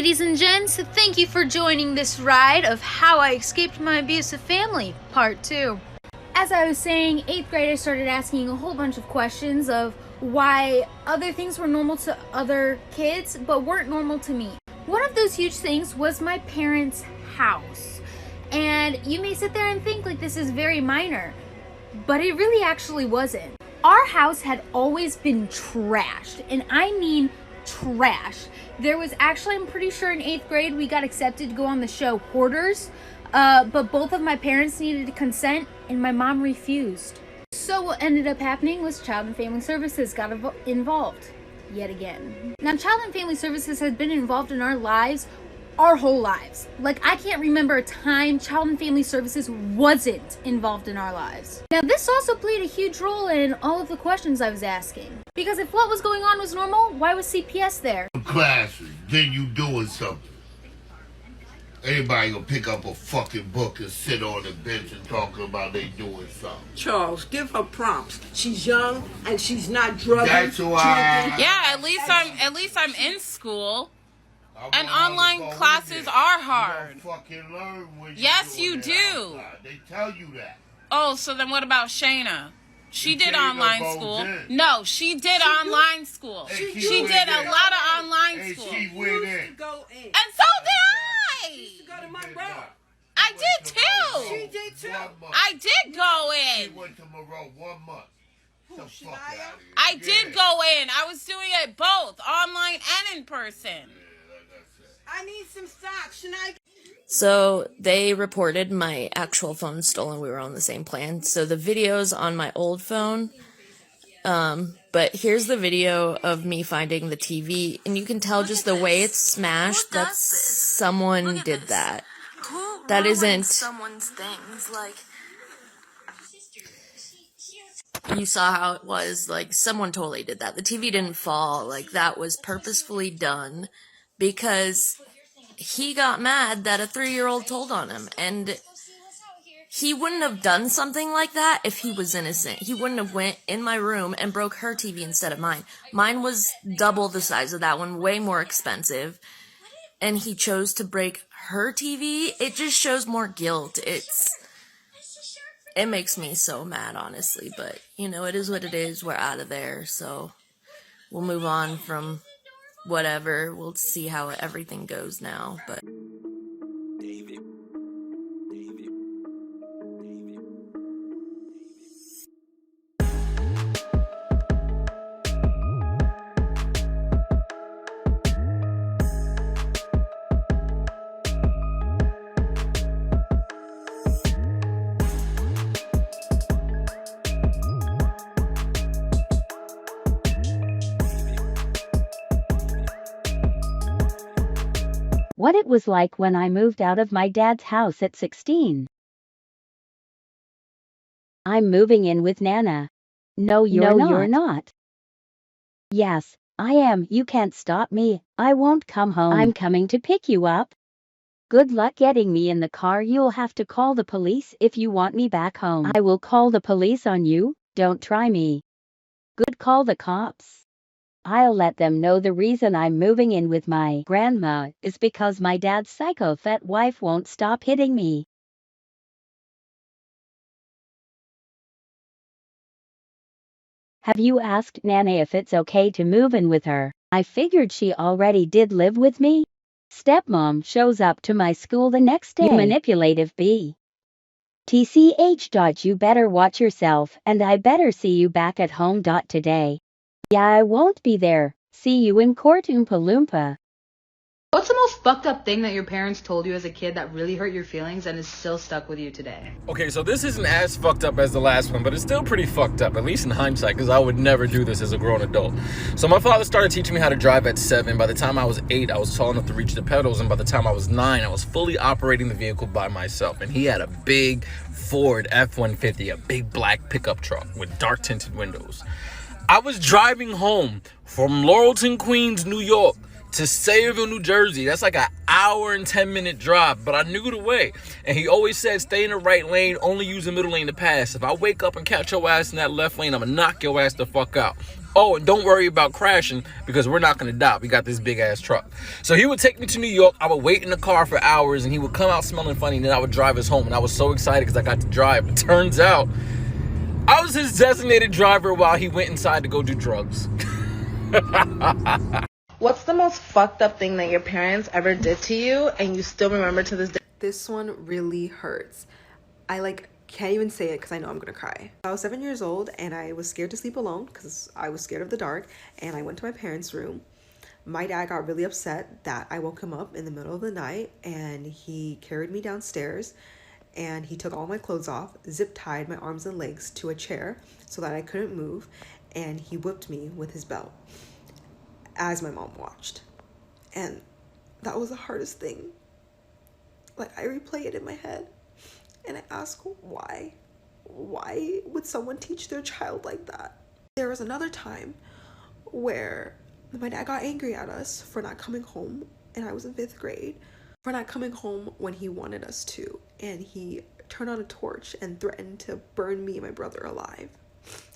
ladies and gents, thank you for joining this ride of How I Escaped My Abusive Family, Part 2. As I was saying, 8th grade I started asking a whole bunch of questions of why other things were normal to other kids, but weren't normal to me. One of those huge things was my parents' house. And you may sit there and think like this is very minor, but it really actually wasn't. Our house had always been trashed, and I mean trash. There was actually, I'm pretty sure in 8th grade we got accepted to go on the show Hoarders, but both of my parents needed consent and my mom refused. So what ended up happening was Child and Family Services got involved yet again. Now Child and Family Services has been involved in our lives our whole lives. Like, I can't remember a time Child and Family Services wasn't involved in our lives. Now, this also played a huge role in all of the questions I was asking. Because if what was going on was normal, why was CPS there? Classes, then you doing something. Anybody gonna pick up a fucking book and sit on the bench and talking about they doing something. Charles, give her prompts. She's young and she's not drugging. That's why. Yeah, at least I'm in school. And online classes are hard. You don't fucking learn when Yes, you do. Outside. They tell you that. Oh, so then what about Shayna? She did online school. In. No, she did online school. Hey, she did a lot of online school. She went in. And so did I. She used to go to Monroe. I did too. She did too. I did go She in. went to Monroe 1 month. The fuck out of here. I did go in. I was doing it both, online and in person. I need some socks. So they reported my actual phone stolen. We were on the same plan. So the video's on my old phone. But here's the video of me finding the TV, and you can tell just the way it's smashed that someone did that. That isn't someone's things. Like, you saw how it was. Like, someone totally did that. The TV didn't fall. Like, that was purposefully done because he got mad that a 3-year-old told on him, and he wouldn't have done something like that if he was innocent. He wouldn't have went in my room and broke her TV instead of mine. Mine was double the size of that one, way more expensive, and he chose to break her TV. It just shows more guilt. It makes me so mad, honestly, but, you know, it is what it is. We're out of there, so we'll move on from whatever. We'll see how everything goes now, but what it was like when I moved out of my dad's house at 16. I'm moving in with Nana. No, you're not. Yes, I am. You can't stop me. I won't come home. I'm coming to pick you up. Good luck getting me in the car. You'll have to call the police if you want me back home. I will call the police on you. Don't try me. Good, call the cops. I'll let them know the reason I'm moving in with my grandma is because my dad's psychopath wife won't stop hitting me. Have you asked Nana if it's okay to move in with her? I figured she already did live with me. Stepmom shows up to my school the next day. You manipulative bee. TCH. You better watch yourself, and I better see you back at home. Today. Yeah, I won't be there. See you in court, Oompa Loompa. What's the most fucked up thing that your parents told you as a kid that really hurt your feelings and is still stuck with you today? Okay, so this isn't as fucked up as the last one, but it's still pretty fucked up, at least in hindsight, because I would never do this as a grown adult. So my father started teaching me how to drive at 7. By the time I was 8, I was tall enough to reach the pedals, and by the time I was 9, I was fully operating the vehicle by myself. And he had a big Ford F-150, a big black pickup truck with dark tinted windows. I was driving home from Laurelton, Queens, New York to Sayreville, New Jersey. That's like an hour and 10-minute drive, but I knew the way. And he always said, stay in the right lane, only use the middle lane to pass. If I wake up and catch your ass in that left lane, I'm gonna knock your ass the fuck out. Oh, and don't worry about crashing because we're not going to die. We got this big ass truck. So he would take me to New York. I would wait in the car for hours and he would come out smelling funny and then I would drive us home. And I was so excited because I got to drive. It turns out I was his designated driver while he went inside to go do drugs. What's the most fucked up thing that your parents ever did to you and you still remember to this day? This one really hurts. I can't even say it because I know I'm gonna cry. I was 7 years old and I was scared to sleep alone because I was scared of the dark, and I went to my parents' room. My dad got really upset that I woke him up in the middle of the night, and he carried me downstairs and he took all my clothes off, zip tied my arms and legs to a chair so that I couldn't move, and he whipped me with his belt as my mom watched. And that was the hardest thing. I replay it in my head and I ask, why? Why would someone teach their child like that? There was another time where my dad got angry at us for not coming home, and I was in 5th grade, for not coming home when he wanted us to, and he turned on a torch and threatened to burn me and my brother alive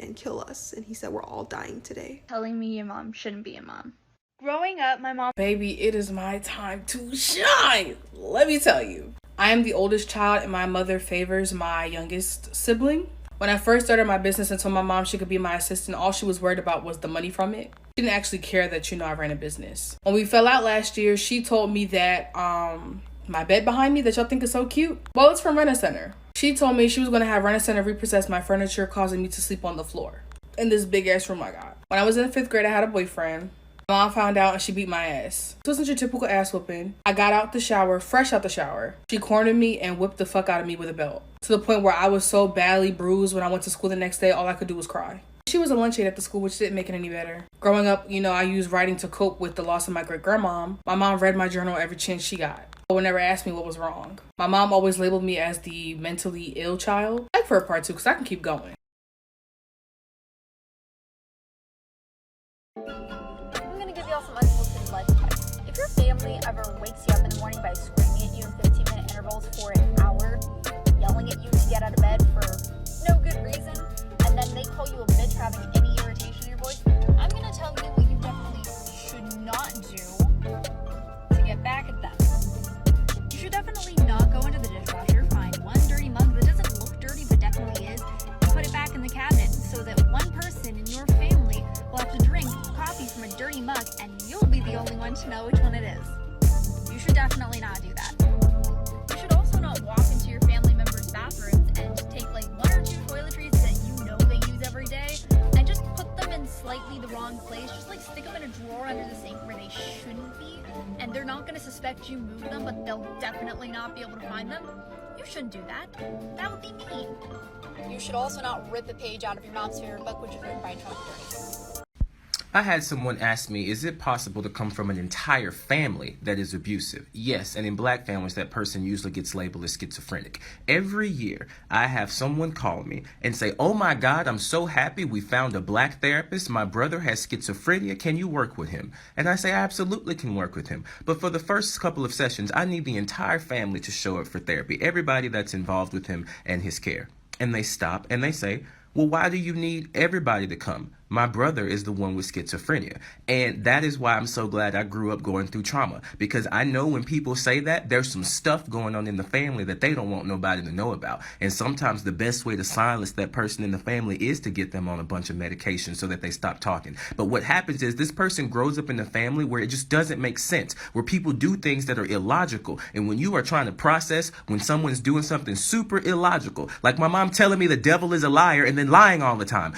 and kill us, and he said we're all dying today. Telling me your mom shouldn't be a mom. Growing up, my mom... Baby, it is my time to shine. Let me tell you. I am the oldest child and my mother favors my youngest sibling. When I first started my business and told my mom she could be my assistant, all she was worried about was the money from it. She didn't actually care that, I ran a business. When we fell out last year, she told me that my bed behind me that y'all think is so cute, well, it's from Rent-A-Center. She told me she was going to have Rent-A-Center repossess my furniture, causing me to sleep on the floor in this big ass room I got. When I was in 5th grade, I had a boyfriend. My mom found out and she beat my ass. This wasn't your typical ass whooping. I got out the shower, fresh out the shower. She cornered me and whipped the fuck out of me with a belt, to the point where I was so badly bruised when I went to school the next day, all I could do was cry. She was a lunch aide at the school, which didn't make it any better. Growing up, I used writing to cope with the loss of my great-grandmom. My mom read my journal every chance she got, but would never ask me what was wrong. My mom always labeled me as the mentally ill child. Like for a part 2, because I can keep going. I'm gonna give y'all some unsolicited life advice. If your family ever wakes you up in the morning by screaming at you in 15-minute intervals for an hour, yelling at you to get out of bed for no good reason, and then they call you a bitch for having any irritation in your voice, I'm gonna tell you what you definitely should not do to get back at them. You should definitely not go into the dishwasher, find one dirty mug that doesn't look dirty but definitely is, and put it back in the cabinet so that one person in your family will have to drink coffee from a dirty mug and you'll be the only one to know which one it is. You should definitely not do that. You should also not walk into your family members' bathrooms and take 1 or 2 toiletries that you know they use every day and just put them in slightly the wrong place. Just stick them in a drawer under the sink where they shouldn't be, and they're not going to suspect you moved them, but they'll definitely not be able to find them. You shouldn't do that. That would be mean. You should also not rip a page out of your mom's favorite book, which is written by Trump Dirty. I had someone ask me, is it possible to come from an entire family that is abusive? Yes, and in black families, that person usually gets labeled as schizophrenic. Every year, I have someone call me and say, oh my God, I'm so happy we found a black therapist. My brother has schizophrenia. Can you work with him? And I say, I absolutely can work with him. But for the first couple of sessions, I need the entire family to show up for therapy, everybody that's involved with him and his care. And they stop and they say, well, why do you need everybody to come? My brother is the one with schizophrenia. And that is why I'm so glad I grew up going through trauma. Because I know when people say that, there's some stuff going on in the family that they don't want nobody to know about. And sometimes the best way to silence that person in the family is to get them on a bunch of medication so that they stop talking. But what happens is this person grows up in a family where it just doesn't make sense, where people do things that are illogical. And when you are trying to process when someone's doing something super illogical, like my mom telling me the devil is a liar and then lying all the time.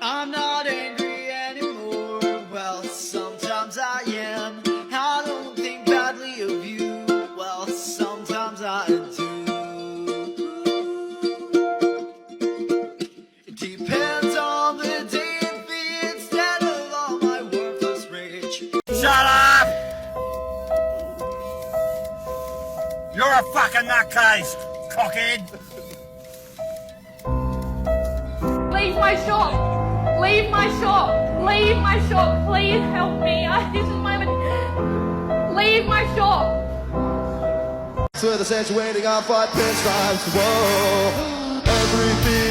I'm not angry anymore. Well, sometimes I am. I don't think badly of you. Well, sometimes I do. It depends on the day and fee instead of all my worthless rage. Shut up! You're a fucking nutcase, cockhead. Leave my shop! Leave my shop! Leave my shop! Please help me! This is my... Leave my shop! So the accentuating on 5 pinstripes. Whoa, everything.